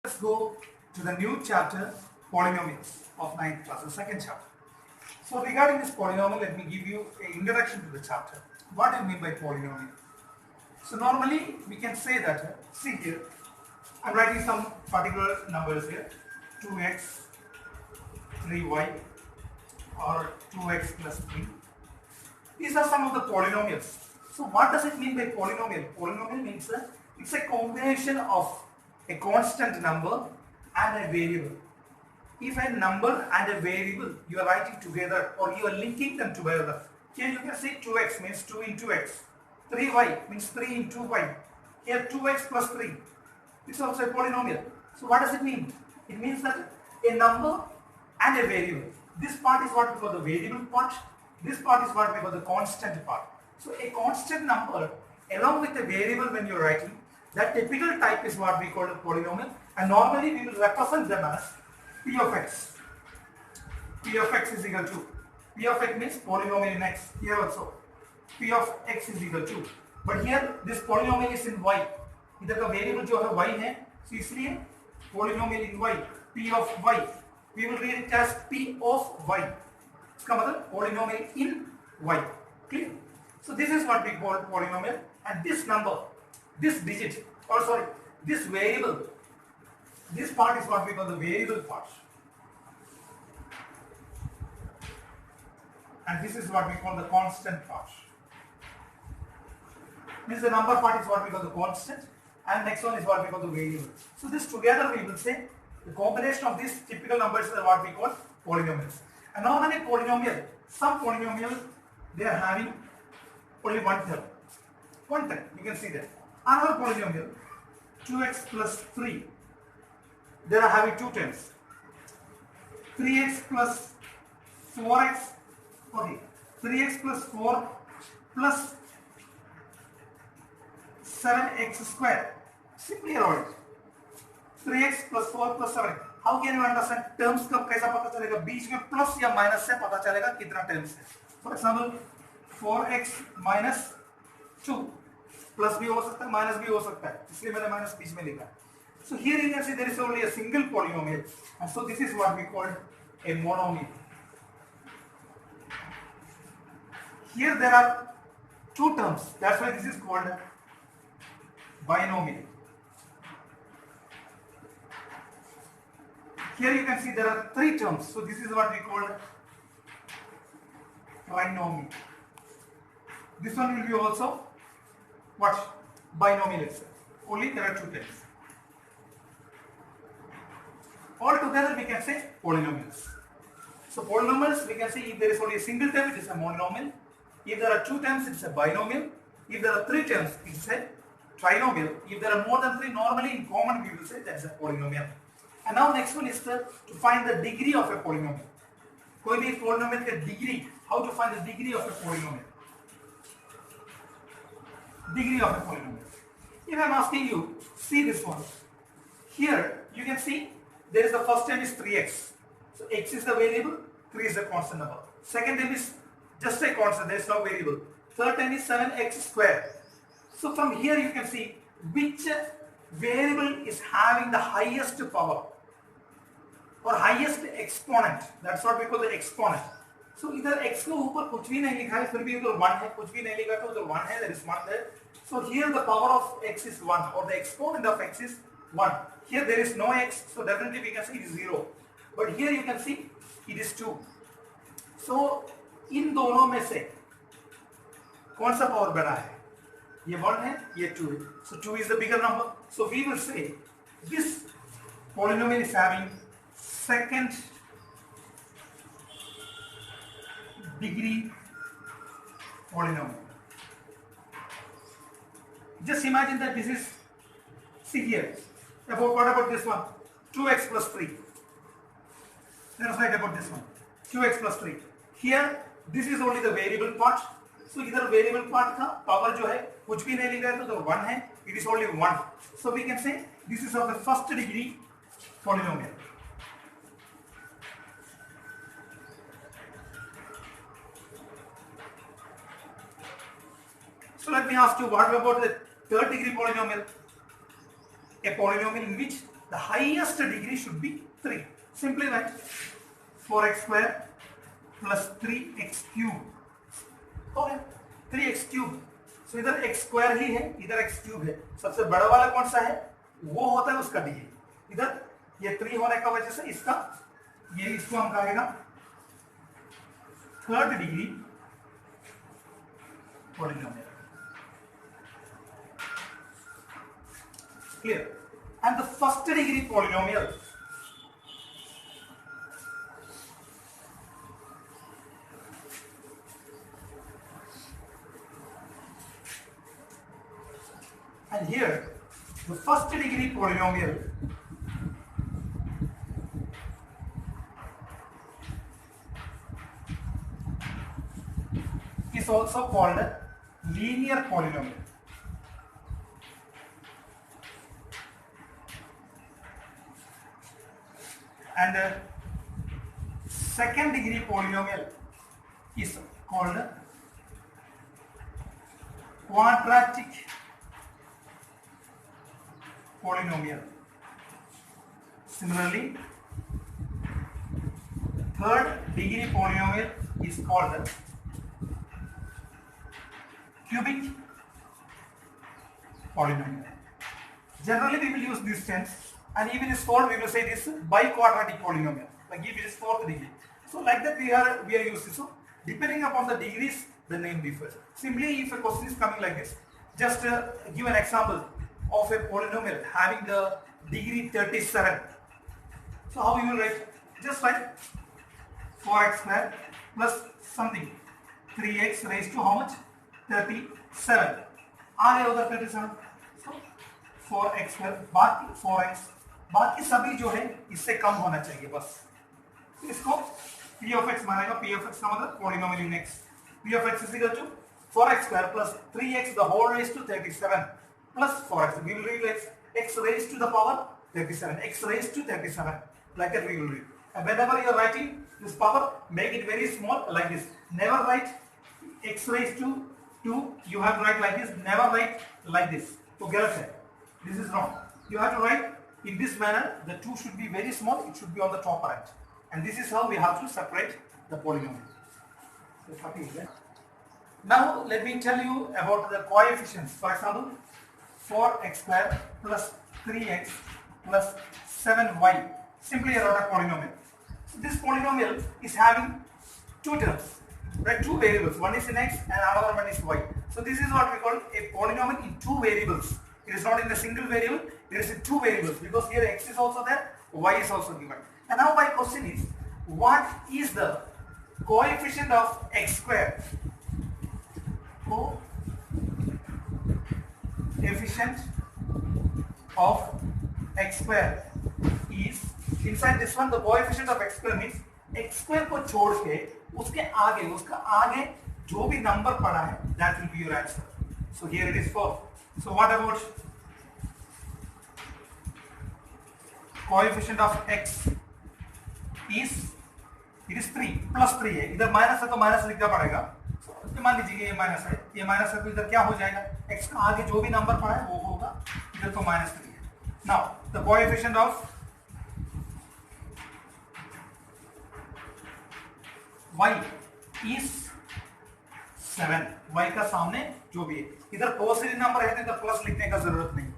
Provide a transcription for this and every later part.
Let's go to the new chapter, Polynomials of 9th class, the second chapter. So regarding this polynomial, let me give you an introduction to the chapter. What do you mean by polynomial? So normally we can say that, see here, I'm writing some particular numbers here, 2x, 3y or 2x plus 3. These are some of the polynomials. So what does it mean by polynomial? Polynomial means it's a combination of a constant number and a variable. If a number and a variable you are writing together or you are linking them together, here you can say 2x means 2 into x, 3y means 3 into y, here 2x plus 3, it's also a polynomial. So what does it mean? It means that a number and a variable. This part is what we call the variable part, this part is what we call the constant part. So a constant number along with a variable when you are writing, that typical type is what we call a polynomial, and normally we will represent them as p of x. P of x is equal to, p of x means polynomial in x, here also p of x is equal to, but here this polynomial is in y, इधर का variable जो है y है, so इसलिए polynomial in y, p of y, we will read it as p of y, इसका मतलब polynomial in y, clear? So this is what we call polynomial, and this number, this digit, or sorry, this variable, this part is what we call the variable part, and this is what we call the constant part. Means the number part is what we call the constant, and next one is what we call the variable. So this together we will say the combination of these typical numbers is what we call polynomials. And normally polynomial, some polynomial they are having only one term. One term, you can see that. Another polynomial, 2x plus 3, they are having two terms. 3x plus 4x, okay, 3x plus 4 plus 7x square. Simply write 3x plus 4 plus 7. How can you understand terms कब कैसा पता चलेगा? बीच में plus या minus से पता चलेगा कितना terms है. For example, 4x minus 2, plus भी हो सकता है माइनस भी हो सकता है, इसलिए मैंने माइनस बीच में लिखा. So here you can see there is only a single polynomial, and so this is what we call a monomial. Here there are two terms, that's why this is called binomial. Here you can see there are three terms, so this is what we call trinomial. This one will be also what? Binomial itself. Only there are two terms. All together we can say polynomials. So polynomials we can say if there is only a single term it is a monomial. If there are two terms it is a binomial. If there are three terms it is a trinomial. If there are more than three, normally in common we will say that is a polynomial. And now next one is to find the degree of a polynomial. कोई भी polynomial का degree, how to find the degree of a polynomial? Degree of a polynomial. If I am asking you, see this one. Here you can see there is the first term is 3x. So x is the variable, 3 is the constant number. Second term is just a constant, there is no variable. Third term is 7x square. So from here you can see which variable is having the highest power or highest exponent. That's what we call the exponent. So इधर x के ऊपर कुछ भी नहीं लिखा है, फिर भी उधर 1 है, कुछ भी नहीं लिखा तो उधर 1 है, there is 1 there. So here the power of x is 1 or the exponent of x is 1. Here there is no x, so definitely we can say it is 0. But here you can see it is 2. So इन दोनों में से कौन सा power बड़ा है? ये 1 है, ये 2 है. So 2 is the bigger number. So we will say this polynomial is having second degree polynomial. Just imagine that this is, see here, what about this one? 2x plus 3. Let us write about this one, 2x plus 3. Here, this is only the variable part. So इधर variable part का power जो है कुछ भी नहीं लिखा है तो 1 है, it is only 1. So we can say this is of the first degree polynomial. So let me ask you, what about the third degree polynomial? A polynomial in which the highest degree should be 3. Simply write 4x square plus 3x cube. Okay, 3x cube. So इधर x square ही है, इधर x cube है. सबसे बड़ा वाला कौन सा है? वो होता है उसका डिग्री. इधर ये 3 होने का वजह से इसका ये इसको हम कहेगा third degree polynomial. Clear? And the first degree polynomial and here the first degree polynomial is also called a linear polynomial. And second degree polynomial is called quadratic polynomial. Similarly, third degree polynomial is called cubic polynomial. Generally, we will use this tense, and even is fourth, we will say this biquadratic polynomial. Like if it is fourth degree, so like that we are using. So depending upon the degrees, the name differs. Simply, if a question is coming like this, just give an example of a polynomial having the degree 37. So how you will write? Just write 4x square plus something 3x raised to how much? 37. आ गया उधर 37. So 4x square बाकी 4x बाकी सभी जो है इससे कम होना चाहिए बस. इसको p of x मानेगा. p of x का मतलब polynomial in x. p of x is equal to 4x square plus 3x the whole raised to 37 plus 4x. We will read x raised to the power 37. x raised to 37. Like that we will read. And whenever you are writing this power, make it very small like this. Never write x raised to 2. You have to write like this. Never write like this. So this is wrong. You have to write in this manner. The 2 should be very small. It should be on the top right. And this is how we have to separate the polynomial. Now let me tell you about the coefficients. For example, 4x square plus 3x plus 7y. Simply a order polynomial. So this polynomial is having two terms, right? Two variables. One is in x and another one is y. So this is what we call a polynomial in two variables. It is not in a single variable. It is in two variables because here x is also there, y is also given. And now my question is, what is the coefficient of x square? Coefficient of x square is, inside this one the coefficient of x square means x square को छोड़ के उसके आगे उसका आगे जो भी number पड़ा है that will be your answer. So here it is 4. So what about coefficient of x is, it is 3 plus 3 है. इधर माइनस है तो माइनस लिखना पड़ेगा. तो मान लीजिए ये माइनस है, ये माइनस है तो इधर क्या हो जाएगा? x का आगे जो भी नंबर पड़ा है वो होगा. इधर तो माइनस 3 है. Now the coefficient of y is 7. y का सामने जो भी है, इधर पॉजिटिव नंबर है तो इधर प्लस लिखने का जरूरत नहीं है,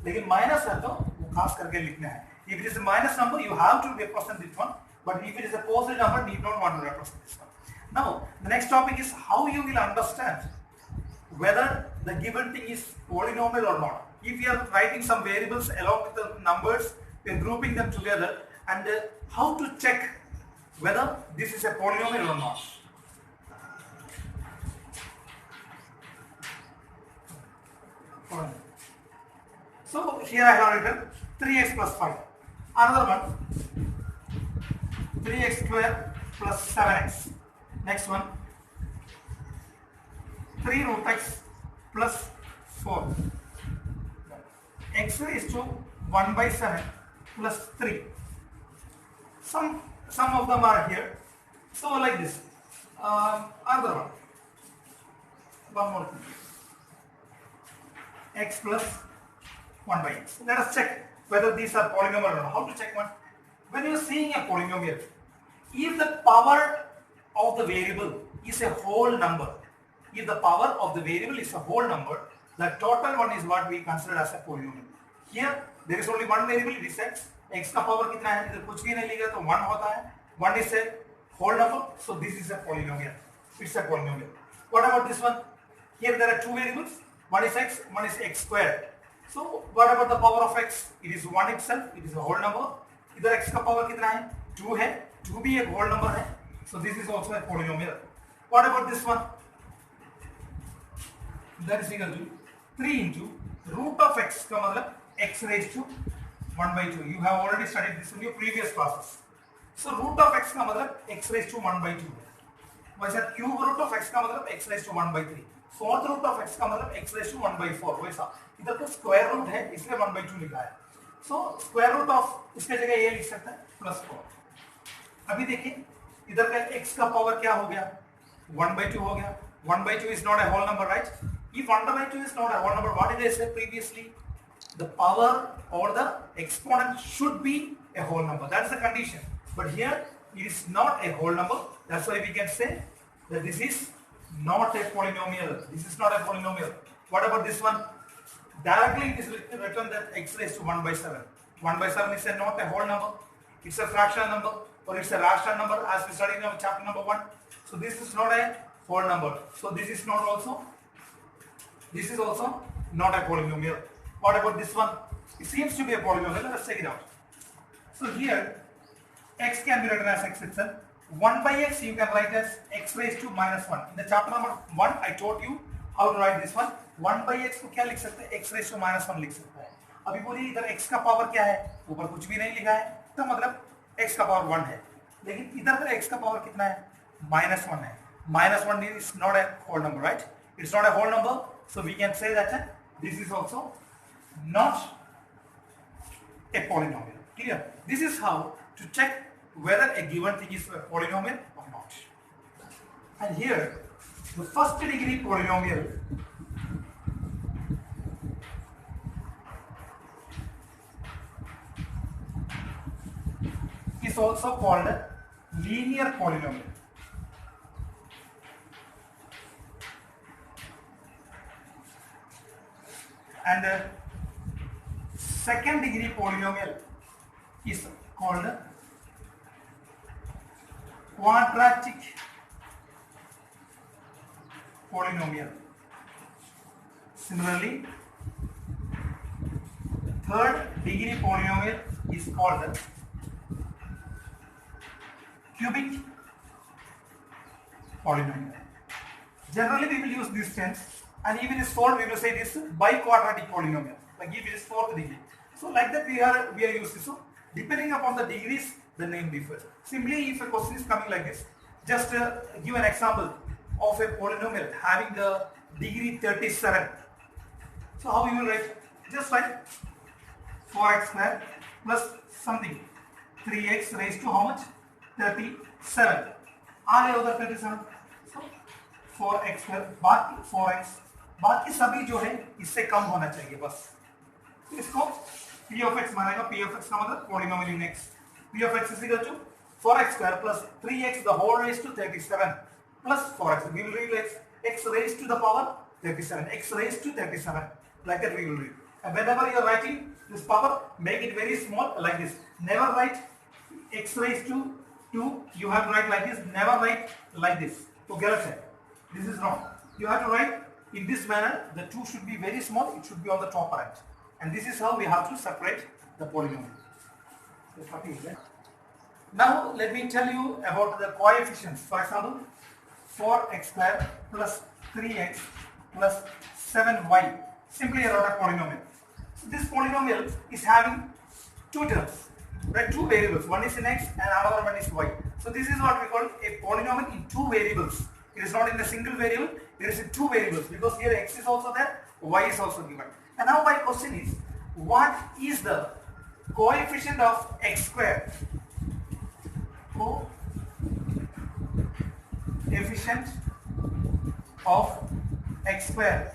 लेकिन माइनस है तो वो खास करके लिखना है. If it is a minus number, you have to represent this one, but if it is a positive number, you don't want to represent this one. Now the next topic is how you will understand whether the given thing is polynomial or not. If you are writing some variables along with the numbers, we are grouping them together, and how to check whether this is a polynomial or not. So here I have written 3x plus 5. Another one, 3x square plus 7x. Next one, 3 root x plus 4. X raised to 1 by 7 plus 3. Some of them are here. So like this. Another one. One more thing. X plus 1 by x. Let us check whether these are polynomial or not. How to check one? When you are seeing a polynomial, if the power of the variable is a whole number, if the power of the variable is a whole number, the total one is what we consider as a polynomial. Here there is only one variable, it is x. X का power कितना है? इधर कुछ भी नहीं लिखा तो 1 होता है. 1 is a whole number, so this is a polynomial. It's a polynomial. What about this one? Here there are two variables. One is x, one is x squared. So what about the power of x? It is 1 itself. It is a whole number. इधर x का power कितना है? 2 है. 2 भी एक whole number है. So this is also a polynomial. What about this one? That is equal to 3 into root of x का मतलब x raised to 1 by 2. You have already studied this in your previous classes. So root of x का मतलब x raised to 1 by 2. वैसे cube root of x का मतलब x raised to 1 by 3. Fourth root of x का मतलब x raised to 1 by 4. वैसा इधर तो square root है इसलिए 1 by 2 लिखा है. So square root of इसके जगह ये लिख सकते हैं plus 4. अभी देखिए इधर का x का पावर क्या हो गया? 1 by 2 हो गया. 1 by 2 is not a whole number, right? If 1 by 2 is not a whole number, what did I say previously? The power or the exponent should be a whole number. That is the condition. But here it is not a whole number. That's why we can say that this is not a polynomial. This is not a polynomial. What about this one? Directly it is written that x raised to 1 by 7. 1 by 7 is not a whole number. It's a fractional number or it's a rational number as we studied in chapter number 1. So this is not a whole number. So this is also not a polynomial. What about this one? It seems to be a polynomial. Let us check it out. So here x can be written as x itself. 1 by x you can write as x raised to minus 1. In the chapter number 1 I taught you how to write this one. 1 by x को क्या लिख सकते हैं? x raised to minus 1 लिख सकते हैं. अभी बोलिए इधर x का पावर क्या है? ऊपर कुछ भी नहीं लिखा है तो मतलब x का पावर 1 है. लेकिन इधर पर x का पावर कितना है? minus 1 है. Minus 1 is not a whole number, right? It's not a whole number, so we can say that this is also not a polynomial. Clear? This is how to check whether a given thing is a polynomial or not. And here, the first degree polynomial is also called a linear polynomial. And the second degree polynomial is called quadratic polynomial. Similarly, third degree polynomial is called cubic polynomial. Generally we will use this tense, and if it is fourth we will say this biquadratic polynomial, like if it is fourth degree. So like that we are using. So depending upon the degrees the name differs. Simply if a question is coming like this, just give an example of a polynomial having the degree 37. So how you will write? Just write 4x square plus something 3x raised to how much? 37. आ गया उधर 37. So 4x square बाकी 4x, बाकी सभी जो है इससे कम होना चाहिए बस. इसको p of x मानेगा. p of x का मतलब polynomial in x. p of x is equal to 4x square plus 3x the whole raised to 37 plus 4x. We will read x raised to the power 37. x raised to 37. Like that we will read. And whenever you are writing this power, make it very small like this. Never write x raised to 2. You have to write like this. Never write like this. So get it. This is wrong. You have to write in this manner. The 2 should be very small. It should be on the top right. And this is how we have to separate the polynomial. Now let me tell you about the coefficients. For example, 4x square plus 3x plus 7y. Simply a polynomial. So this polynomial is having two terms, right? Two variables. One is in x and another one is y. So this is what we call a polynomial in two variables. It is not in a single variable. It is in two variables because here x is also there, y is also given. And now my question is, what is the coefficient of x square? Coefficient of x square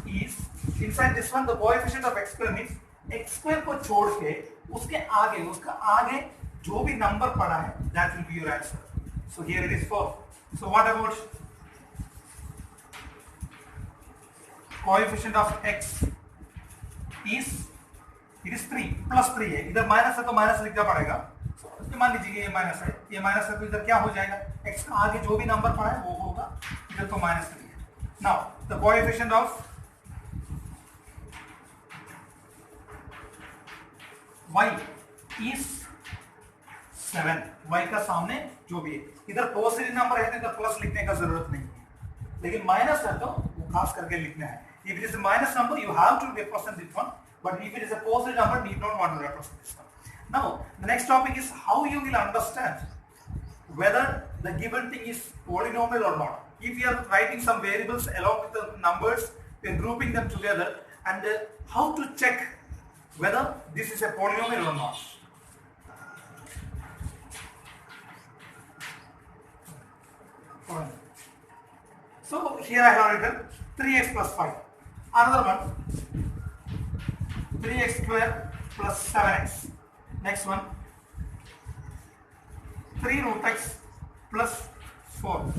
is, inside this one the coefficient of x square means x square को छोड़ के उसका आगे जो भी number पड़ा है that will be your answer. So here it is 4. So what about coefficient of x is it is 3 plus 3 है. इधर माइनस है तो माइनस लिखना पड़ेगा. मान लीजिए ये माइनस है, ये माइनस है तो इधर क्या हो जाएगा, x का आगे जो भी नंबर पड़ा है वो होगा. इधर तो माइनस 3 है. Now the coefficient of y is 7. y का सामने जो भी है, इधर पॉजिटिव नंबर है तो इधर प्लस लिखने का जरूरत नहीं है, लेकिन माइनस है तो वो खास करके लिखना है. If it is a minus number, you have to represent it one, but if it is a positive number, you don't want to represent this one. Now, the next topic is how you will understand whether the given thing is polynomial or not. If you are writing some variables along with the numbers, we are grouping them together, and how to check whether this is a polynomial or not. So here I have written 3x plus 5. Another one 3x square plus 7x. Next one 3 root x plus 4.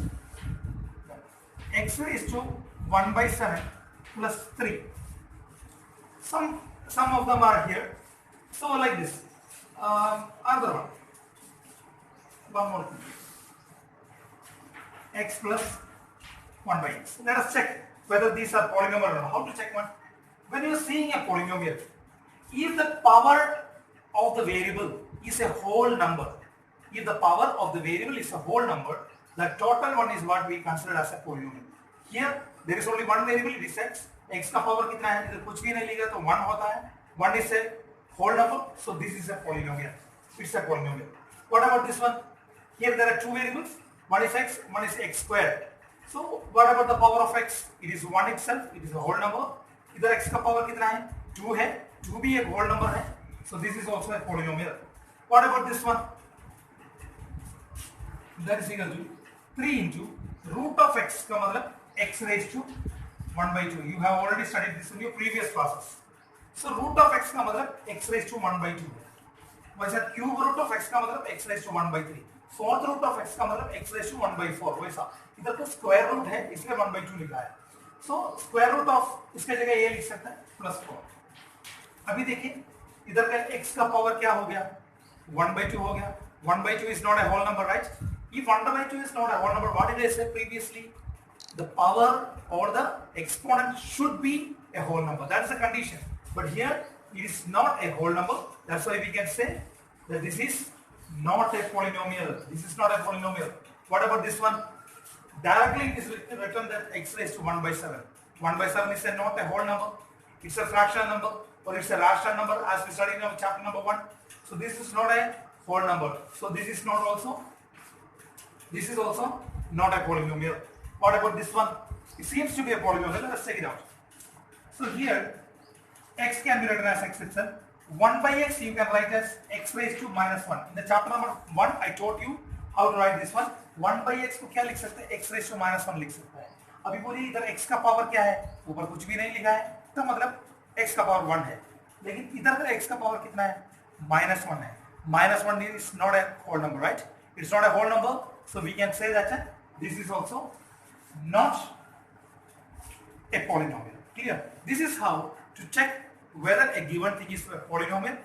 X raised to 1 by 7 plus 3. Some of them are here. So like this. Another one more thing. X plus 1 by x. Let us check whether these are polynomial or not. How to check one? When you are seeing a polynomial, if the power of the variable is a whole number, if the power of the variable is a whole number, the total one is what we consider as a polynomial. Here there is only one variable, it is x. x का power कितना है, इधर कुछ भी नहीं लिखा तो 1 होता है. 1 is a whole number, so this is a polynomial. It's a polynomial. What about this one? Here there are two variables. One is x, one is x squared. So what about the power of x? It is 1 itself. It is a whole number. इधर x का power कितना है? 2 है. 2 भी एक whole number है. So this is also a polynomial. What about this one? That is equal to 3 into root of x का मतलब x raised to 1 by 2. You have already studied this in your previous classes. So root of x का मतलब x raised to 1 by 2. वैसे cube root of x का मतलब x raised to 1 by 3. Fourth root of x का मतलब x raised to 1 by 4. वैसा इधर तो square root है इसलिए 1 by 2 लिखा है. So square root of इसके जगह ये लिख सकते हैं plus 4. अभी देखिए इधर का x का पावर क्या हो गया, 1 by 2 हो गया. 1 by 2 is not a whole number, right? If 1 by 2 is not a whole number, what did I say previously? The power or the exponent should be a whole number. That is the condition. But here it is not a whole number. That's why we can say that this is not a polynomial. This is not a polynomial. What about this one? Directly it is written that x raised to 1 by 7. 1 by 7 is not a whole number. It's a fractional number or it's a rational number as we studied in chapter number 1. So this is not a whole number. So this is also not a polynomial. What about this one? It seems to be a polynomial. Let's check it out. So here x can be written as x itself. 1 by x you can write as x raised to minus 1. In the chapter number 1 I taught you how to write this one. 1 by x को क्या लिख सकते हैं, x raised to minus 1 लिख सकते हैं. अभी बोलिए इधर x का पावर क्या है, ऊपर कुछ भी नहीं लिखा है तो मतलब x का पावर 1 है, लेकिन इधर का x का पावर कितना है, minus 1 है. minus 1 is not a whole number, right? It's not a whole number, so we can say that this is also not a polynomial. Clear? This is how to check whether a given thing is a polynomial